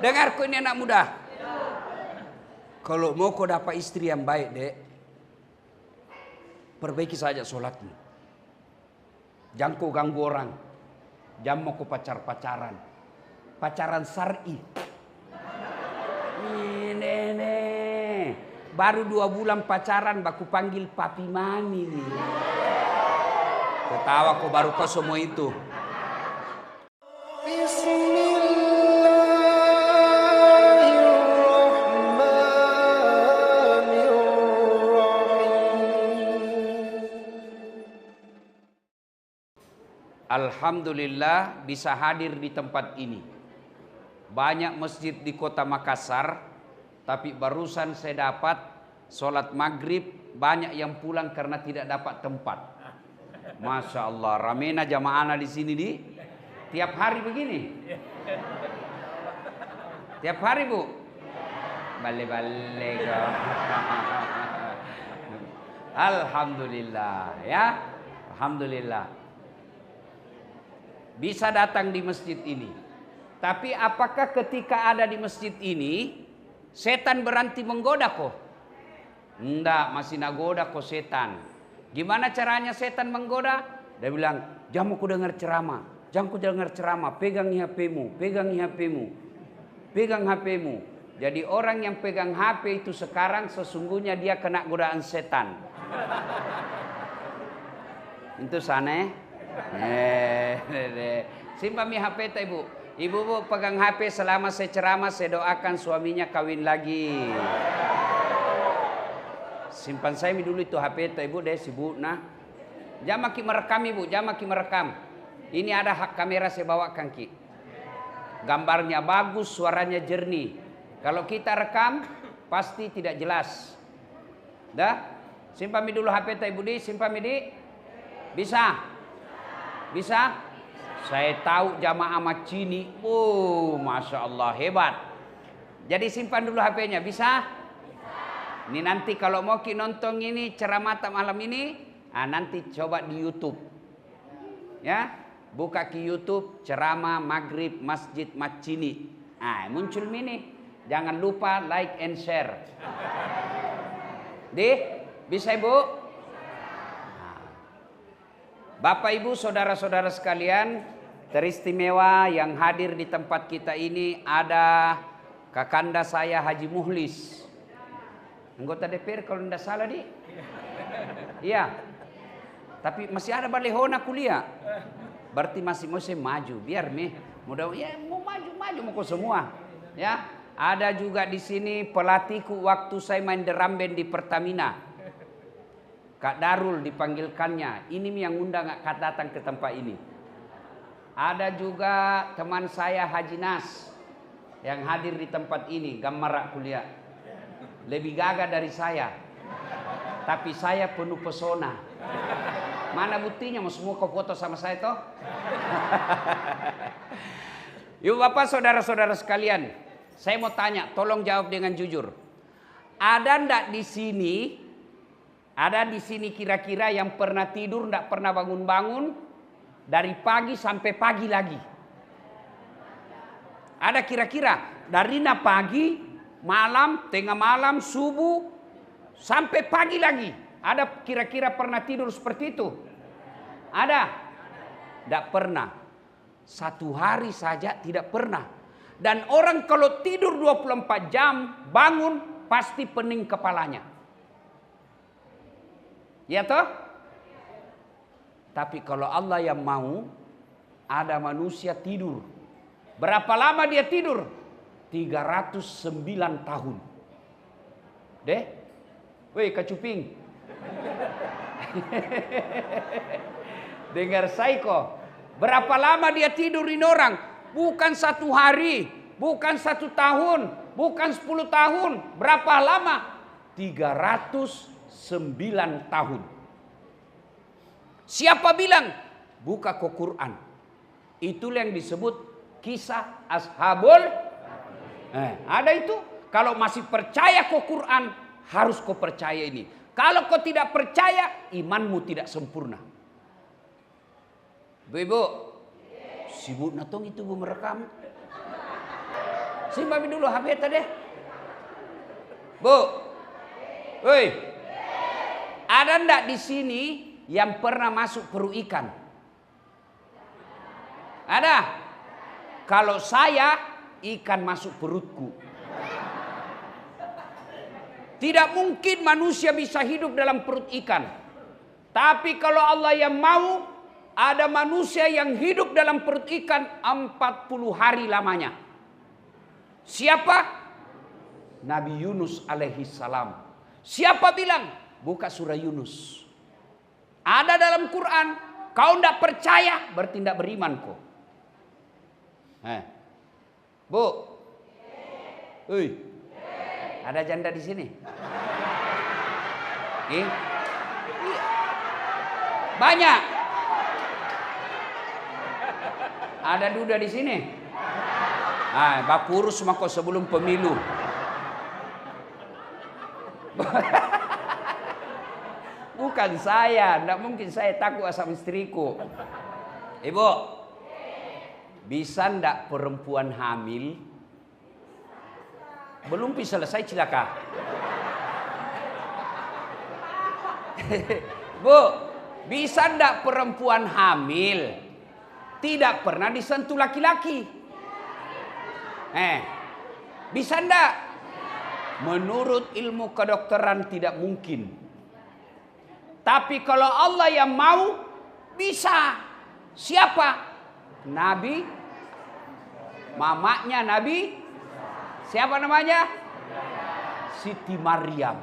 Dengarku ini anak muda. Kalau mau kau dapat istri yang baik, dek, perbaiki saja sholatmu. Jangan kau ganggu orang. Jangan mau kau pacaran. Pacaran syar'i. Ini. Baru 2 bulan pacaran, baku panggil papi mami nih. Ketawa kau baru kau semua itu. Alhamdulillah bisa hadir di tempat ini. Banyak masjid di kota Makassar, tapi barusan saya dapat sholat maghrib banyak yang pulang karena tidak dapat tempat. Masya Allah, ramena jamaah di sini di tiap hari begini. Tiap hari bu, balik. Alhamdulillah ya, alhamdulillah. Bisa datang di masjid ini. Tapi apakah ketika ada di masjid ini setan berhenti menggoda kok? Enggak, masih nagoda kok setan. Gimana caranya setan menggoda? Dia bilang, jangan ku dengar ceramah. Jangan ku dengar ceramah. Pegang HP-mu, pegang HP-mu. Pegang HP-mu. Jadi orang yang pegang HP itu sekarang sesungguhnya dia kena godaan setan. Itu sana. Simpan mi HP ta ibu. Ibu bu pegang HP selama saya ceramah, saya doakan suaminya kawin lagi. Simpan saya dulu itu HP ta ibu deh sibuk nah. Jangan maki merekam ibu, jangan maki merekam. Ini ada hak kamera saya bawakan ki. Gambarnya bagus, suaranya jernih. Kalau kita rekam pasti tidak jelas. Dah? Simpan mi dulu HP ta ibu di, simpan mi di. Bisa? Bisa? Saya tahu jamaah Macini. Oh, Masya Allah, hebat. Jadi simpan dulu HP-nya. Bisa? Ini nanti kalau mau ki nonton ini ceramah malam ini, nanti coba di YouTube. Ya, buka ki YouTube ceramah maghrib Masjid Macini. Muncul ini. Jangan lupa like and share. Bisa ibu? Bapak Ibu saudara-saudara sekalian, teristimewa yang hadir di tempat kita ini ada kakanda saya Haji Muhlis. Anggota DPR kalau tidak salah di. Iya. Tapi masih ada balehona kuliah. Berarti masih maju biar mudah ya mau maju mau kok semua. Ya, ada juga di sini pelatihku waktu saya main drum band di Pertamina. Kak Darul dipanggilkannya. Ini yang undang Kak datang ke tempat ini. Ada juga teman saya Haji Nas yang hadir di tempat ini, gambar kuliah. Lebih gagah dari saya. Tapi saya penuh pesona. Mana buktinya? Mau semua kau foto sama saya toh? Yuk Bapak saudara-saudara sekalian, saya mau tanya, tolong jawab dengan jujur. Ada ndak di sini? Ada di sini kira-kira yang pernah tidur, tidak pernah bangun-bangun dari pagi sampai pagi lagi? Ada kira-kira dari pagi, malam, tengah malam, subuh sampai pagi lagi. Ada kira-kira pernah tidur seperti itu? Ada? Tidak pernah. 1 hari saja tidak pernah. Dan orang kalau tidur 24 jam bangun pasti pening kepalanya. Ya toh? Tapi kalau Allah yang mau, ada manusia tidur. Berapa lama dia tidur? 309 tahun. Woi kacuping. Dengar Saiko. Berapa lama dia tidurin orang? Bukan 1 hari, bukan 1 tahun, bukan 10 tahun. Berapa lama? 309 tahun. Siapa bilang? Buka ke Quran. Itulah yang disebut kisah Ashabul. Ada itu. Kalau masih percaya ke Quran, harus kau percaya ini. Kalau kau tidak percaya, imanmu tidak sempurna. Ibu, sibuk natong itu bu merekam. Simpan dulu HP tadi. Bu. Woi. Ada ndak di sini yang pernah masuk perut ikan? Ada? Kalau saya, ikan masuk perutku. Tidak mungkin manusia bisa hidup dalam perut ikan. Tapi kalau Allah yang mau, ada manusia yang hidup dalam perut ikan 40 hari lamanya. Siapa? Nabi Yunus alaihi salam. Siapa bilang? Buka surah Yunus. Ada dalam Quran. Kau tidak percaya, berarti tidak beriman kok. Bu. Ada janda di sini? Banyak. Ada duda di sini? Bak urus mako sebelum pemilu. Bukan saya, tidak mungkin saya takut sama istriku. Ibu, bisa ndak perempuan hamil belum bisa selesai celaka? Bu, bisa ndak perempuan hamil tidak pernah disentuh laki-laki? Bisa ndak? Menurut ilmu kedokteran tidak mungkin. Tapi kalau Allah yang mau, bisa. Siapa? Nabi. Mamanya Nabi. Siapa namanya? Siti Maryam.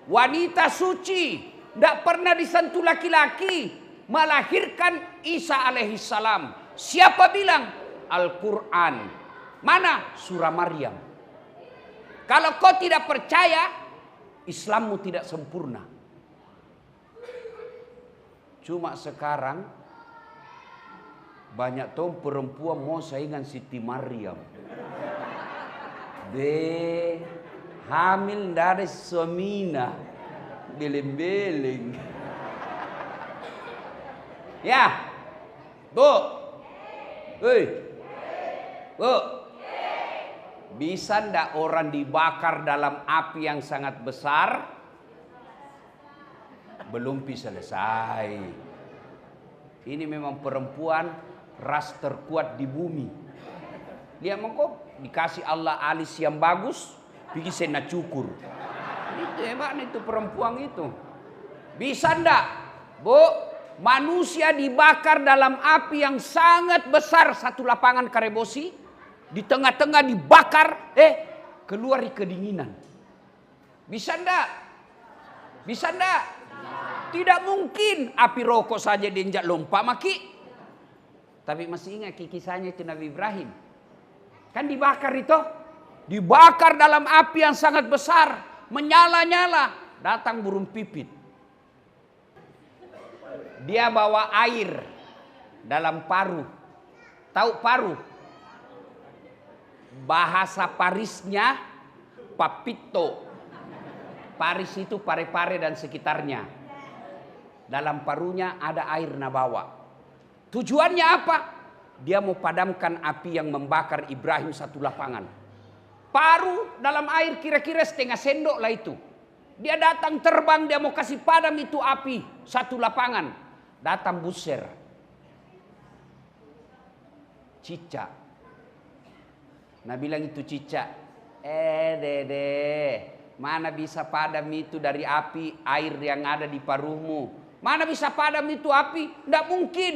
Wanita suci. Tidak pernah disentuh laki-laki. Melahirkan Isa alaihissalam. Siapa bilang? Al-Quran. Mana? Surah Maryam. Kalau kau tidak percaya, Islammu tidak sempurna. Cuma sekarang banyak tuh perempuan mau saingan Siti Maryam. Hamil dari suaminya, beleng-beleng. Ya, Bu. Bu. Bisa ndak orang dibakar dalam api yang sangat besar? Belum bisa selesai. Ini memang perempuan ras terkuat di bumi. Lihat kok dikasih Allah alis yang bagus, bikin sena cukur. Itu hebat itu perempuan itu. Bisa ndak, Bu? Manusia dibakar dalam api yang sangat besar, satu lapangan Karebosi, di tengah-tengah dibakar, keluar kedinginan. Bisa ndak? Bisa ndak? Tidak mungkin api rokok saja diinjak lompat maki. Tapi masih ingat kisahnya itu Nabi Ibrahim. Kan dibakar itu. Dibakar dalam api yang sangat besar. Menyala-nyala. Datang burung pipit. Dia bawa air dalam paru. Tahu paru? Bahasa Parisnya papito. Paris itu pare-pare dan sekitarnya. Dalam parunya ada air nabawa. Tujuannya apa? Dia mau padamkan api yang membakar Ibrahim satu lapangan. Paru dalam air kira-kira setengah sendok lah itu. Dia datang terbang, dia mau kasih padam itu api satu lapangan. Datang buser. Cicak. Nah bilang itu cicak. Dede, mana bisa padam itu dari api air yang ada di paruhmu? Mana bisa padam itu api? Tidak mungkin.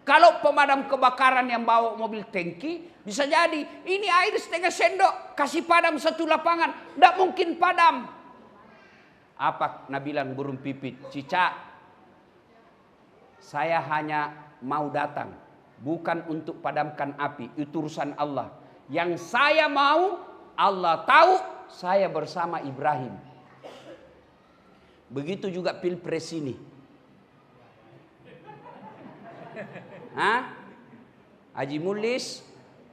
Kalau pemadam kebakaran yang bawa mobil tangki, bisa jadi ini air setengah sendok, kasih padam satu lapangan. Tidak mungkin padam. Apa Nabi bilang burung pipit? Cicak, saya hanya mau datang. Bukan untuk padamkan api. Itu urusan Allah. Yang saya mau, Allah tahu saya bersama Ibrahim. Begitu juga pilpres ini. Haji Mulis,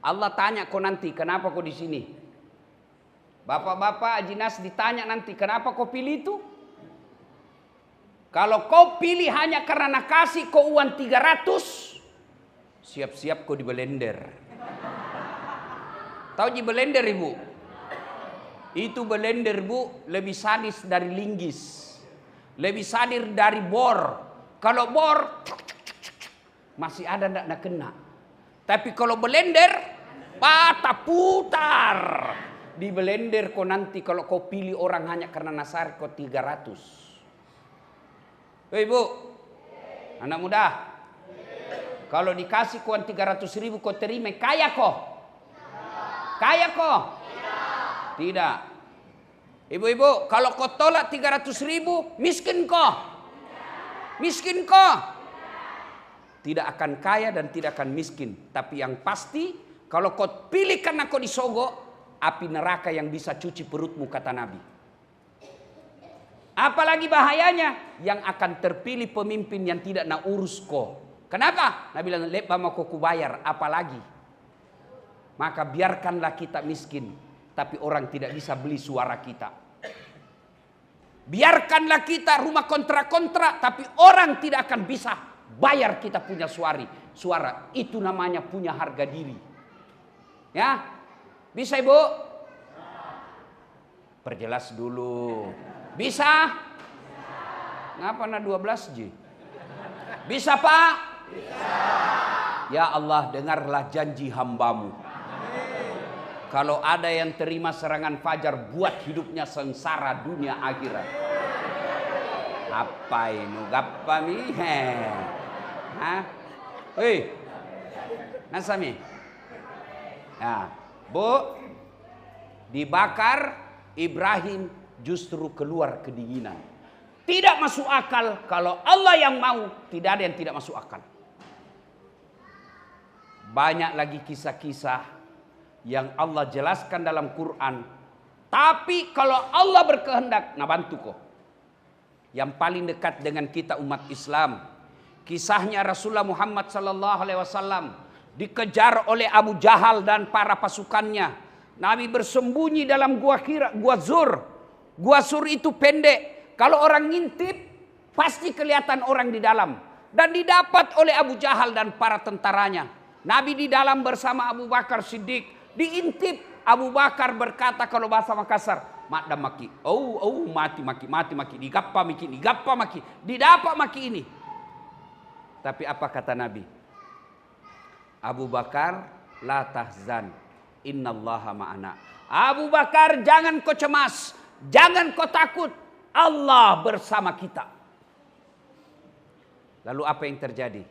Allah tanya kau nanti kenapa kau di sini. Bapak-bapak Haji Nas ditanya nanti kenapa kau pilih itu. Kalau kau pilih hanya karena kasih kau uang 300, siap-siap kau di belender. Tahu ji belender ibu? Itu belender bu lebih sadis dari linggis, lebih sadis dari bor. Kalau bor masih ada ndak kena, tapi kalau belender patah putar. Di belender kau nanti kalau kau pilih orang hanya karena nasar kau 300. Hei bu, anak muda, kalau dikasih kau 300.000 kau terima, kaya kau? Kaya kau? Tidak. Ibu-ibu, kalau kau tolak 300.000, miskin kau? Miskin kau? Tidak akan kaya dan tidak akan miskin. Tapi yang pasti, kalau kau pilih karena kau disogok, api neraka yang bisa cuci perutmu, kata Nabi. Apalagi bahayanya, yang akan terpilih pemimpin yang tidak nak urus kau. Kenapa? Nabi bilang, lepa mau kau kubayar, apalagi. Maka biarkanlah kita miskin, tapi orang tidak bisa beli suara kita. Biarkanlah kita rumah kontrak-kontrak, tapi orang tidak akan bisa bayar kita punya suara. Itu namanya punya harga diri. Ya, bisa ibu? Perjelas dulu. Bisa? Ngapa na 12 Ji? Bisa pak? Bisa. Ya Allah, dengarlah janji hambamu. Kalau ada yang terima serangan fajar, buat hidupnya sengsara dunia akhirat. Apa ini? Gappa mi? Hah? Hei, nasami? Ya, bu, dibakar Ibrahim justru keluar kedinginan. Tidak masuk akal. Kalau Allah yang mau, tidak ada yang tidak masuk akal. Banyak lagi kisah-kisah yang Allah jelaskan dalam Quran. Tapi kalau Allah berkehendak, nah bantu kok. Yang paling dekat dengan kita umat Islam, kisahnya Rasulullah Muhammad SAW dikejar oleh Abu Jahal dan para pasukannya. Nabi bersembunyi dalam gua Zur. Gua Zur itu pendek. Kalau orang ngintip, pasti kelihatan orang di dalam. Dan didapat oleh Abu Jahal dan para tentaranya. Nabi di dalam bersama Abu Bakar Siddiq. Diintip, Abu Bakar berkata kalau bahasa Makassar, mak maki, mati, digappa maki, didapat maki ini. Tapi apa kata Nabi? Abu Bakar, la tahzan, innallaha ma'ana. Abu Bakar, jangan kau cemas, jangan kau takut, Allah bersama kita. Lalu apa yang terjadi?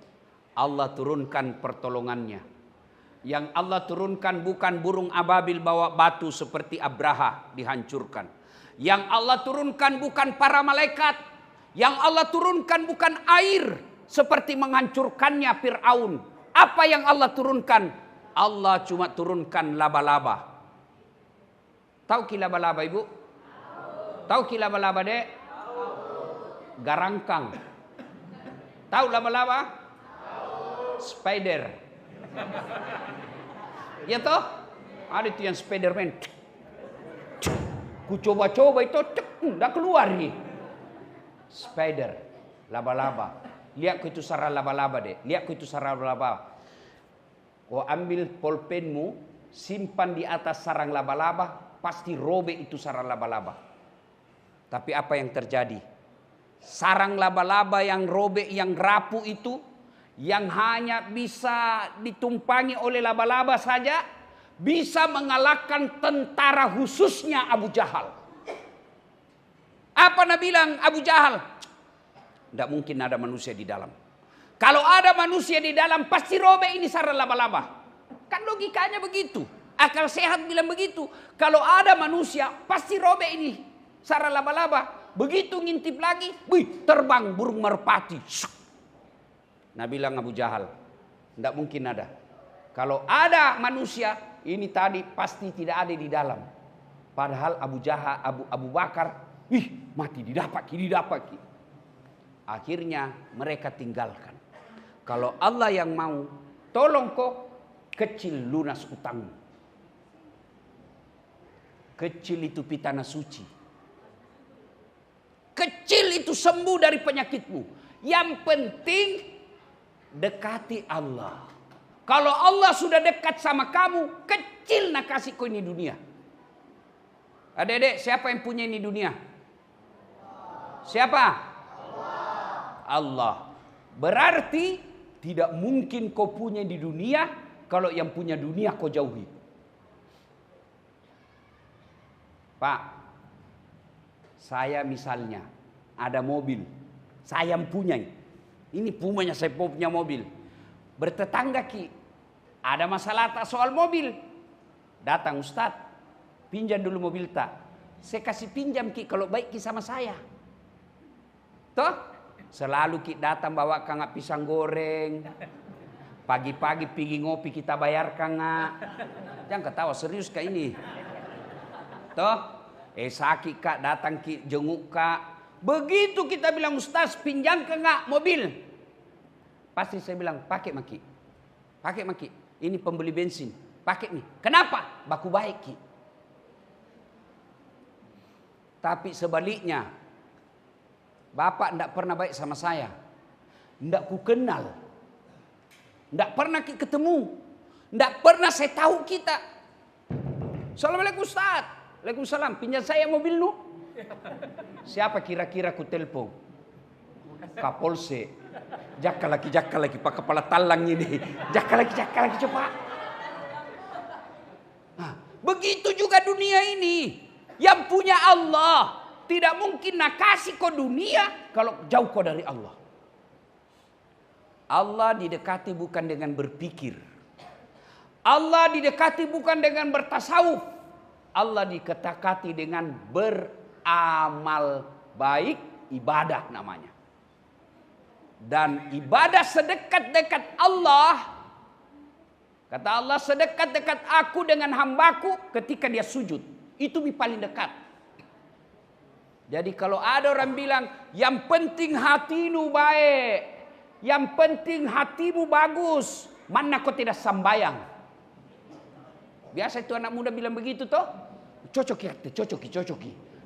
Allah turunkan pertolongannya. Yang Allah turunkan bukan burung ababil bawa batu seperti Abraha dihancurkan. Yang Allah turunkan bukan para malaikat. Yang Allah turunkan bukan air seperti menghancurkannya Fir'aun. Apa yang Allah turunkan? Allah cuma turunkan laba-laba. Tahu ki laba-laba ibu? Tahu ki laba-laba dek? Garangkang. Tahu laba-laba? Spider. Ya toh? Ada itu yang Spiderman. Ku coba-coba itu, udah keluar nih. Spider, laba-laba. Lihat ku itu sarang laba-laba deh. Lihat ku itu sarang laba-laba. Kau ambil pulpenmu, simpan di atas sarang laba-laba, pasti robek itu sarang laba-laba. Tapi apa yang terjadi? Sarang laba-laba yang robek, yang rapuh itu, yang hanya bisa ditumpangi oleh laba-laba saja, bisa mengalahkan tentara khususnya Abu Jahal. Apa Nabi bilang Abu Jahal? Tidak mungkin ada manusia di dalam. Kalau ada manusia di dalam, pasti robek ini sarang laba-laba. Kan logikanya begitu. Akal sehat bilang begitu. Kalau ada manusia, pasti robek ini sarang laba-laba. Begitu ngintip lagi, terbang burung merpati. Nah bilang Abu Jahal, tidak mungkin ada. Kalau ada manusia, ini tadi pasti tidak ada di dalam. Padahal Abu Bakar, mati didapat. Akhirnya mereka tinggalkan. Kalau Allah yang mau, tolong kok kecil lunas utangmu. Kecil itu pitana suci. Kecil itu sembuh dari penyakitmu. Yang penting dekati Allah. Kalau Allah sudah dekat sama kamu, kecil nak kasih kau ini dunia. Adik-adik, siapa yang punya ini dunia? Siapa? Allah. Berarti tidak mungkin kau punya di dunia kalau yang punya dunia kau jauhi. Pak, saya misalnya ada mobil, saya yang punya. Ini punya, saya punya mobil. Bertetangga Ki, ada masalah tak soal mobil. Datang Ustadz, pinjam dulu mobil tak. Saya kasih pinjam Ki kalau baik Ki sama saya. Toh, selalu Ki datang bawa kangak pisang goreng. Pagi-pagi pergi ngopi kita bayar kangak. Jangan ketawa, serius Kak ini. Toh, sakit Kak datang Ki jenguk Kak. Begitu kita bilang Ustaz pinjam kangak mobil. Pasti saya bilang pakai Maki. Pakai Maki. Ini pembeli bensin. Pakai nih. Kenapa? Baku baik Ki. Tapi sebaliknya, Bapak tidak pernah baik sama saya. Tidak ku kenal. Tidak pernah ketemu. Tidak pernah saya tahu kita. Assalamualaikum Ustaz. Waalaikumsalam. Pinjam saya mobil lu. Siapa kira-kira ku telepon? Kapolsek. Jaka lagi pak kepala talang ini. Jaka lagi coba. Nah, begitu juga dunia ini. Yang punya Allah tidak mungkin nak kasih kau dunia kalau jauh kau dari Allah. Allah didekati bukan dengan berpikir. Allah didekati bukan dengan bertasawuf. Allah didekati dengan beramal baik, ibadah namanya. Dan ibadah sedekat-dekat Allah. Kata Allah, sedekat-dekat aku dengan hambaku ketika dia sujud. Itu paling dekat. Jadi kalau ada orang bilang, yang penting hatimu baik. Yang penting hatimu bagus. Mana kau tidak sambayang. Biasa itu anak muda bilang begitu toh. Cocoki.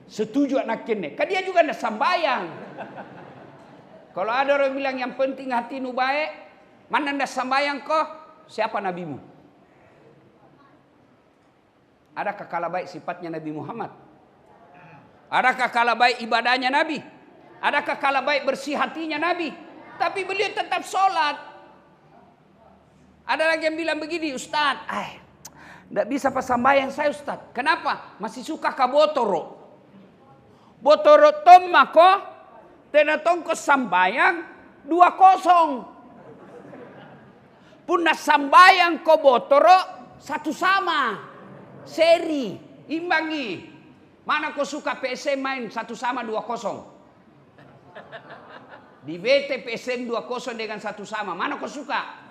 Setuju anak kene. Kan dia juga tidak sambayang. Kalau ada orang bilang yang penting hatimu baik, mana ndak sambayang kau? Siapa nabimu? Adakah kalah baik sifatnya Nabi Muhammad? Adakah kalah baik ibadahnya Nabi? Adakah kalah baik bersih hatinya Nabi? Tapi beliau tetap sholat. Ada lagi yang bilang begini, Ustaz, ndak bisa pas sambayang saya Ustaz. Kenapa? Masih suka ka botoro. Botoro tomma ko tenatong ko sambayang 2-0. Punna sambayang ko botoro satu sama. Seri, imbangi. Mana kau suka PSM main 1 sama 2-0? Di BT PSM 2-0 dengan 1 sama. Mana kau suka?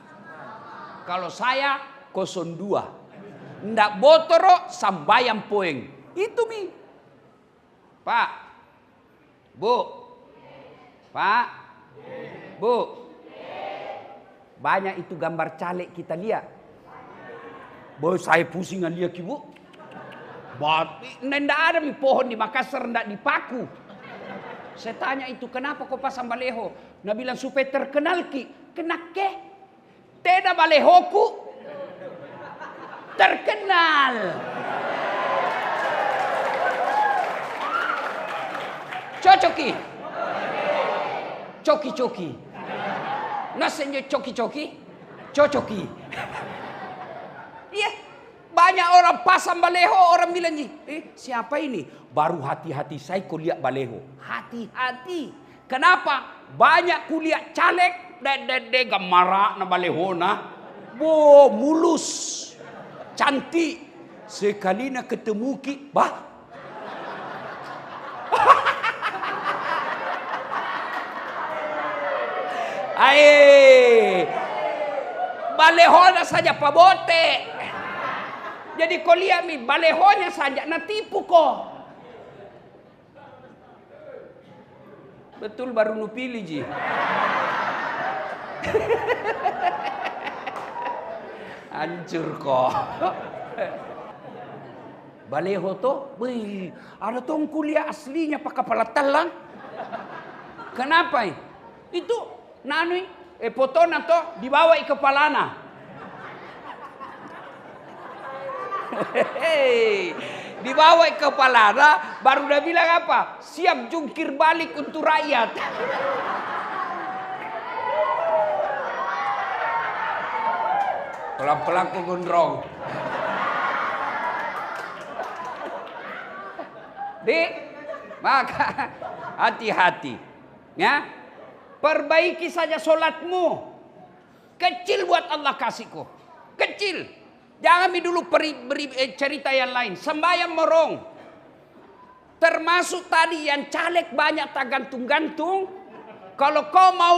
Kalau saya 0-2. Ndak botoro sambayang poeng. Itu mi. Pak. Bu. Pak. Bu. Banyak itu gambar caleg kita lihat. Boy, saya pusingan lihat ibu. Ndak ada pohon di Makassar ndak dipaku. Saya tanya itu kenapa kau pasang baleho? Nah bilang supaya terkenal Ki. Kenake? Tidak balehoku terkenal. Cocoki. Coki. Nasinya coki. Cocoki. Iya, banyak orang pasang baleho, orang bilang siapa ini? Baru hati-hati saya kuliah baleho. Hati-hati. Kenapa? Banyak kuliah caleg, dede gamara na baleho na. Mulus, cantik. Sekali nak ketemu Ki, balehonya saja pabote. Jadi kau lihat mi, balehonya saja natipu kau. Betul baru nu pilih ji. Hancur kau. Baleho to, ada tong kuliah aslinya pakai kepala talang. Kenapa? Itu nanui potona to dibawa kepalana. Hei, dibawa kepala, baru udah bilang apa? Siap jungkir balik untuk rakyat. Pelan-pelan ku gondrong. Dik, maka hati-hati. Ya, perbaiki saja solatmu. Kecil buat Allah kasihku. Kecil. Jangan dulu beri cerita yang lain. Sembahyang merong. Termasuk tadi yang caleg banyak tak gantung-gantung. Kalau kau mau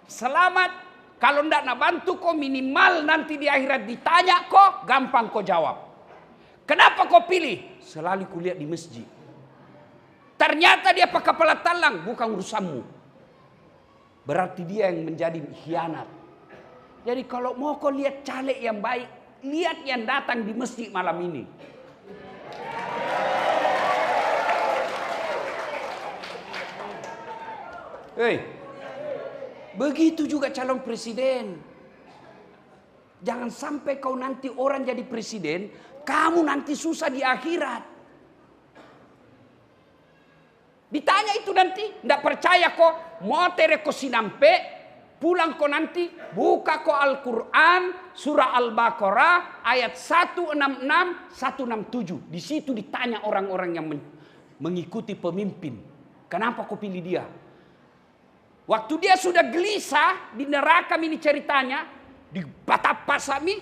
selamat, kalau ndak nak bantu kau, minimal nanti di akhirat ditanya kau, gampang kau jawab. Kenapa kau pilih? Selalu kulihat di masjid. Ternyata dia pakai kepala talang, bukan urusanmu. Berarti dia yang menjadi khianat. Jadi kalau mau kau lihat caleg yang baik, lihat yang datang di masjid malam ini. Hei, begitu juga calon presiden. Jangan sampai kau nanti orang jadi presiden, kamu nanti susah di akhirat. Ditanya itu nanti, tidak percaya kok, motere ko sinampe, pulang kau nanti, buka kau Al-Quran, surah Al-Baqarah, ayat 166, 167. Di situ ditanya orang-orang yang mengikuti pemimpin. Kenapa kau pilih dia? Waktu dia sudah gelisah, di neraka ini ceritanya, di Batapasami,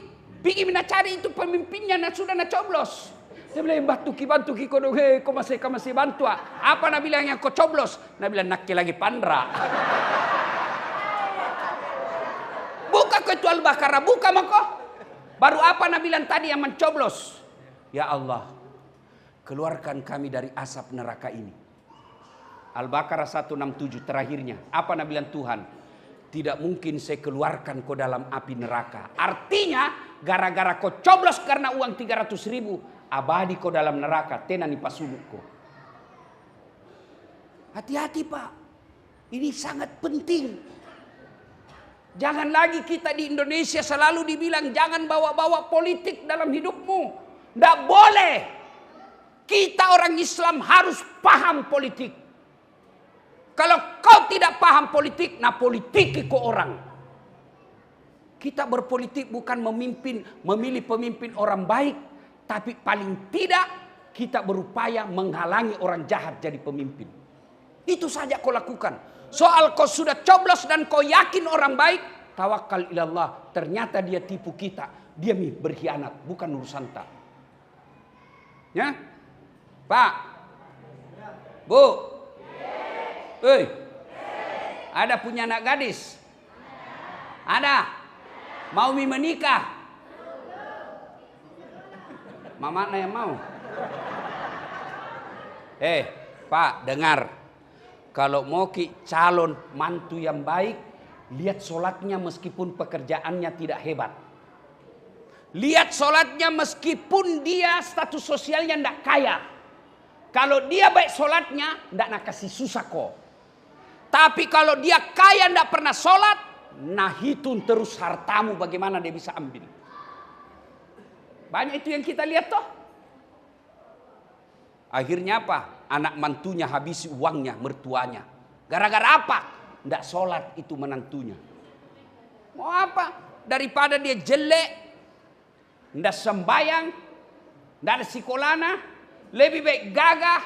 pergi cari itu pemimpinnya, sudah coblos. Dia bilang, bantuki kodong, kau masih bantu. Apa nak bilang yang kau coblos? Nak bilang, nakki lagi pandra. Buka kau itu Al-Baqarah, buka mako. Baru apa nak bilang tadi yang mencoblos? Ya Allah, keluarkan kami dari asap neraka ini. Al-Baqarah 167 terakhirnya. Apa nak bilang Tuhan? Tidak mungkin saya keluarkan kau dalam api neraka. Artinya, gara-gara kau coblos karena uang 300.000, abadi kau dalam neraka, tenani pasulukku. Hati-hati Pak, ini sangat penting. Jangan lagi kita di Indonesia selalu dibilang jangan bawa-bawa politik dalam hidupmu. Tidak boleh. Kita orang Islam harus paham politik. Kalau kau tidak paham politik, nah politiki kau orang. Kita berpolitik bukan memilih pemimpin orang baik. Tapi paling tidak kita berupaya menghalangi orang jahat jadi pemimpin. Itu saja kau lakukan. Soal kau sudah coblos dan kau yakin orang baik, tawakal ilallah. Ternyata dia tipu kita. Dia berkhianat, bukan urusan tak. Ya? Pak. Bu. Hei. Ada punya anak gadis? Ada. Mau menikah? Mama yang mau. Pak, dengar. Kalau mau calon mantu yang baik, lihat solatnya meskipun pekerjaannya tidak hebat. Lihat solatnya meskipun dia status sosialnya tidak kaya. Kalau dia baik solatnya, tidak nak kasih susah kok. Tapi kalau dia kaya tidak pernah solat, nah hitung terus hartamu bagaimana dia bisa ambil. Banyak itu yang kita lihat toh. Akhirnya apa? Anak mantunya habisi uangnya, mertuanya. Gara-gara apa? Tidak sholat itu menantunya. Mau apa? Daripada dia jelek, tidak sembayang, tidak ada sikolana, lebih baik gagah,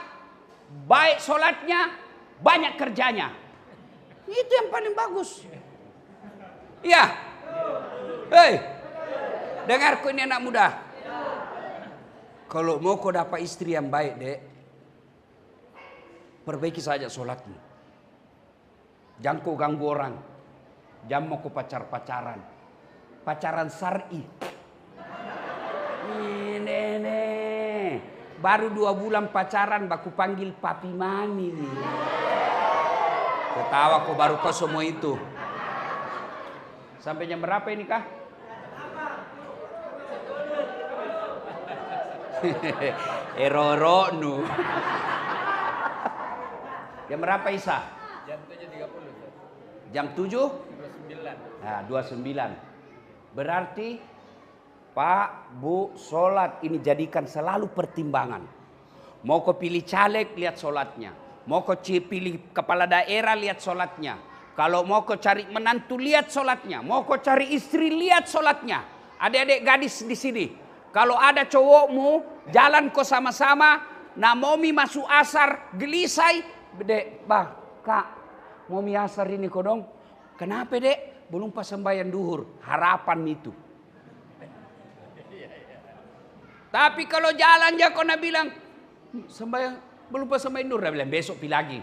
baik sholatnya, banyak kerjanya. Itu yang paling bagus. Iya. Hei, dengarku ini anak muda. Kalau mau kau dapat istri yang baik, dek, perbaiki saja sholatmu. Jangan kau ganggu orang. Jangan mau kau pacaran. Pacaran syar'i. Ini. Baru 2 bulan pacaran, baku panggil papi mami nih. Ketawa kau baru kau semua itu. Sampai jam berapa ini kah? Eroro nu. Jam berapa Isa? Jam 7.30. Jam 7? 29. Nah, 29. Berarti Pak, Bu, sholat ini jadikan selalu pertimbangan. Mau kau pilih caleg, lihat sholatnya. Mau kau pilih kepala daerah, lihat sholatnya. Kalau mau kau cari menantu, lihat sholatnya. Mau kau cari istri, lihat sholatnya. Adik-adik gadis di sini. Kalau ada cowokmu, jalan kau sama-sama. Namomi masuk asar, gelisai. Dek, bah, kak, mau mi asar ini kau dong. Kenapa dek? Belum pas sembahyang duhur. Harapan itu. Tapi kalau jalan ya kau nak bilang, sembahyang, belum pas sembahyang duhur. Dia bilang, besok pi lagi.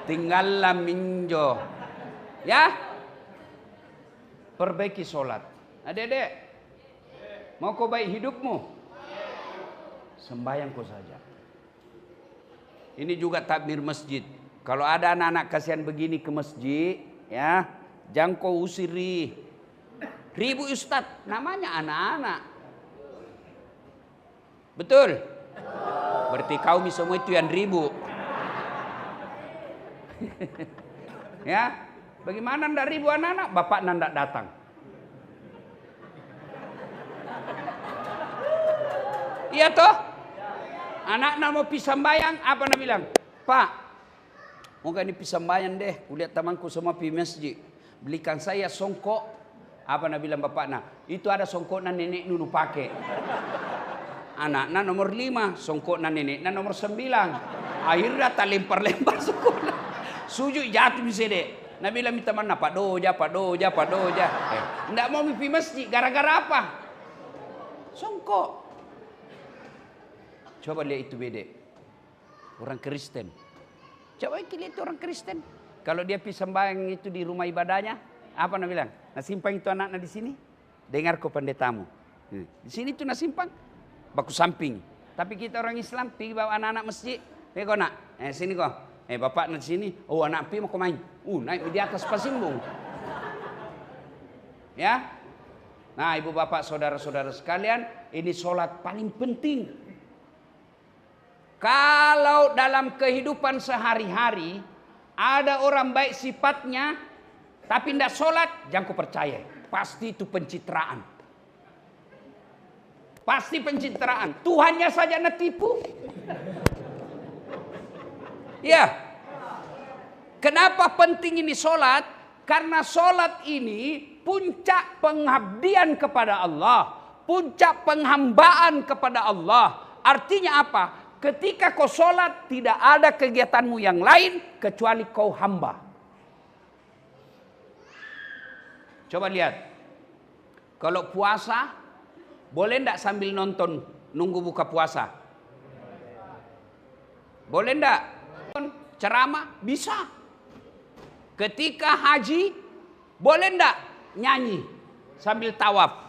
Tinggallah minjo. Ya. Perbaiki sholat. Adik-adik. Mau kau baik hidupmu? Sembahyang kau saja. Ini juga takbir masjid. Kalau ada anak-anak kasihan begini ke masjid, ya, jangan kau usiri. Ribu ustad, namanya anak-anak. Betul? Berarti kaum semua itu yang ribu. Ya, bagaimana ndak ribu anak-anak? Bapak ndak datang. Iya toh? Anak-anak mau pisah sembahyang, apa nak bilang? Pak, mau ini pisah sembahyang deh. Kulihat temanku semua pergi masjid. Belikan saya songkok. Apa nak bilang bapak nak? Itu ada songkok nan nenek dulu pakai. Anak-anak nomor 5, songkok nan nenek nan nomor 9. Akhirnya tak lempar-lempar sekolah. Sujud jatuh di sini. Nabi bilang minta mana? Pak Doja. Nggak mau pergi masjid. Gara-gara apa? Songkok. Coba lihat itu beda. Orang Kristen. Coba lihat orang Kristen. Kalau dia pergi sembahyang itu di rumah ibadahnya, apa nak bilang? Nak simpang itu anak-anak di sini. Dengar kau pendetamu. Di sini tuh nak simpang. Baku samping. Tapi kita orang Islam pergi bawa anak-anak masjid. Kau nak? Sini kau. Bapak nak di sini. Oh anak pergi mau kau main. Naik di atas pasimbung. Ya. Nah ibu bapak saudara-saudara sekalian. Ini sholat paling penting. Kalau dalam kehidupan sehari-hari ada orang baik sifatnya tapi tidak sholat, jangan kau percaya. Pasti itu pencitraan. Pasti pencitraan. Tuhannya saja nak tipu. Ya. Kenapa penting ini sholat? Karena sholat ini puncak pengabdian kepada Allah. Puncak penghambaan kepada Allah. Artinya apa? Ketika kau sholat tidak ada kegiatanmu yang lain kecuali kau hamba. Coba lihat. Kalau puasa, boleh enggak sambil nonton nunggu buka puasa? Boleh enggak? Ceramah? Bisa. Ketika haji, boleh enggak nyanyi sambil tawaf?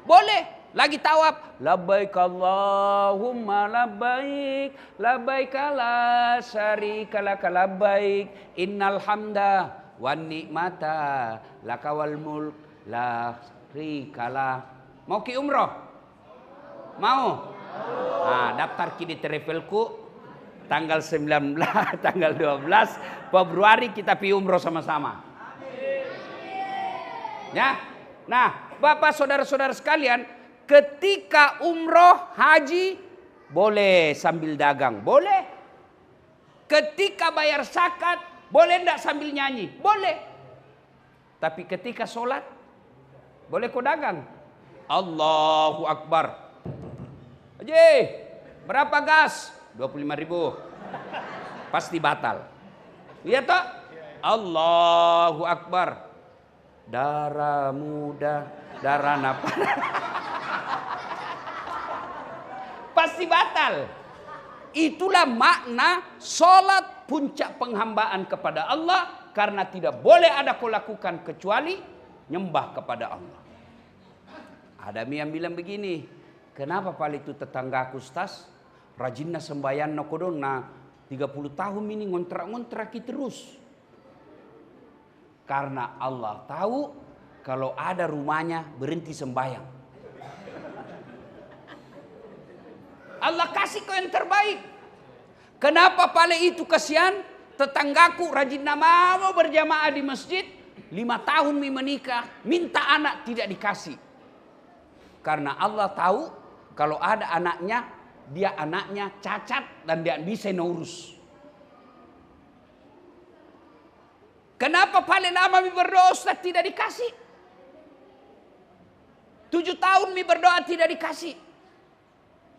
Boleh. Lagi tawaf, labbaik Allahumma labbaik, labbaik la syarika laka labbaik, innal hamda wan ni'mata laka wal mulk la syarika la. Mau ki umroh? Mau? Nah, daftar ki di travelku tanggal 19, tanggal 12 Februari kita pi umroh sama-sama. Ya. Nah, Bapak saudara-saudara sekalian, ketika umroh, haji, boleh sambil dagang, boleh. Ketika bayar zakat, boleh enggak sambil nyanyi? Boleh. Tapi ketika sholat, boleh kau dagang? Allahu Akbar. Haji, berapa gas? 25.000. Pasti batal. Iya toh? Allahu Akbar. Darah muda, darah nafas. Pasti batal. Itulah makna sholat puncak penghambaan kepada Allah. Karena tidak boleh ada kau lakukan kecuali nyembah kepada Allah. Ada yang bilang begini. Kenapa pali itu tetanggaku Ustaz? Rajinna sembahyang no kodong na 30 tahun ini ngontrak-ngontrak terus. Karena Allah tahu kalau ada rumahnya berhenti sembahyang. Allah kasih kau yang terbaik. Kenapa pada itu kasihan? Tetanggaku rajin nama mau berjamaah di masjid. 5 tahun menikah. Minta anak tidak dikasih. Karena Allah tahu kalau ada anaknya, dia anaknya cacat dan dia bisa ngurus. Kenapa paling lama mi berdoa Ustaz tidak dikasih? 7 tahun mi berdoa tidak dikasih.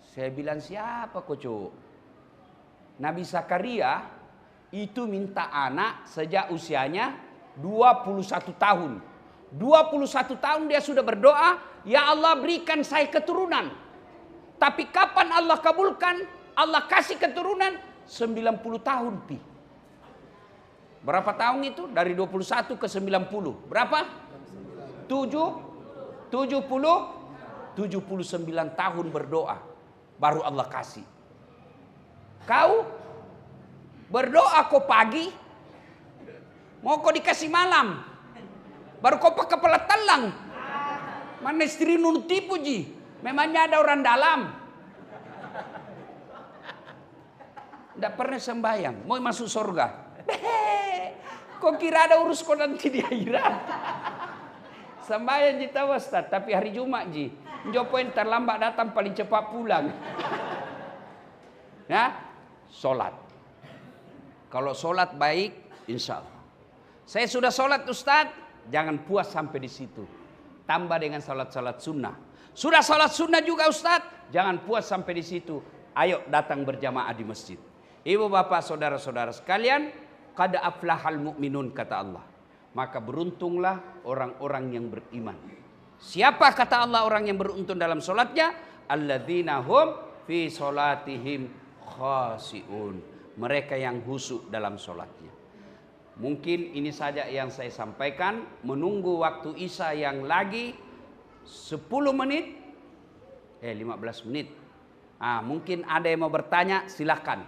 Saya bilang siapa kocok? Nabi Zakaria itu minta anak sejak usianya 21 tahun. 21 tahun dia sudah berdoa, ya Allah berikan saya keturunan. Tapi kapan Allah kabulkan? Allah kasih keturunan 90 tahun pi. Berapa tahun itu? Dari 21 ke 90. Berapa? 79 tahun berdoa. Baru Allah kasih. Kau berdoa kau pagi, mau kau dikasih malam. Baru kau pakai kepala telang. Mana istri nun tipu ji. Memangnya ada orang dalam. Tidak pernah sembahyang. Mau masuk surga. Kok kira ada urus kau nanti di akhirat? Sembahyang ji tahu Ustaz. Tapi hari Jumat ji. Jopoin terlambat datang paling cepat pulang. Ya, sholat. Kalau sholat baik, insya Allah. Saya sudah sholat Ustaz. Jangan puas sampai di situ. Tambah dengan sholat-sholat sunnah. Sudah sholat sunnah juga Ustaz. Jangan puas sampai di situ. Ayo datang berjamaah di masjid. Ibu bapak saudara-saudara sekalian, qad aflahal mu'minun kata Allah. Maka beruntunglah orang-orang yang beriman. Siapa kata Allah orang yang beruntung dalam sholatnya? Alladzina hum fi sholatihim khasi'un. Mereka yang khusyuk dalam sholatnya. Mungkin ini saja yang saya sampaikan. Menunggu waktu Isya yang lagi 10 menit. 15 menit. Mungkin ada yang mau bertanya, silakan.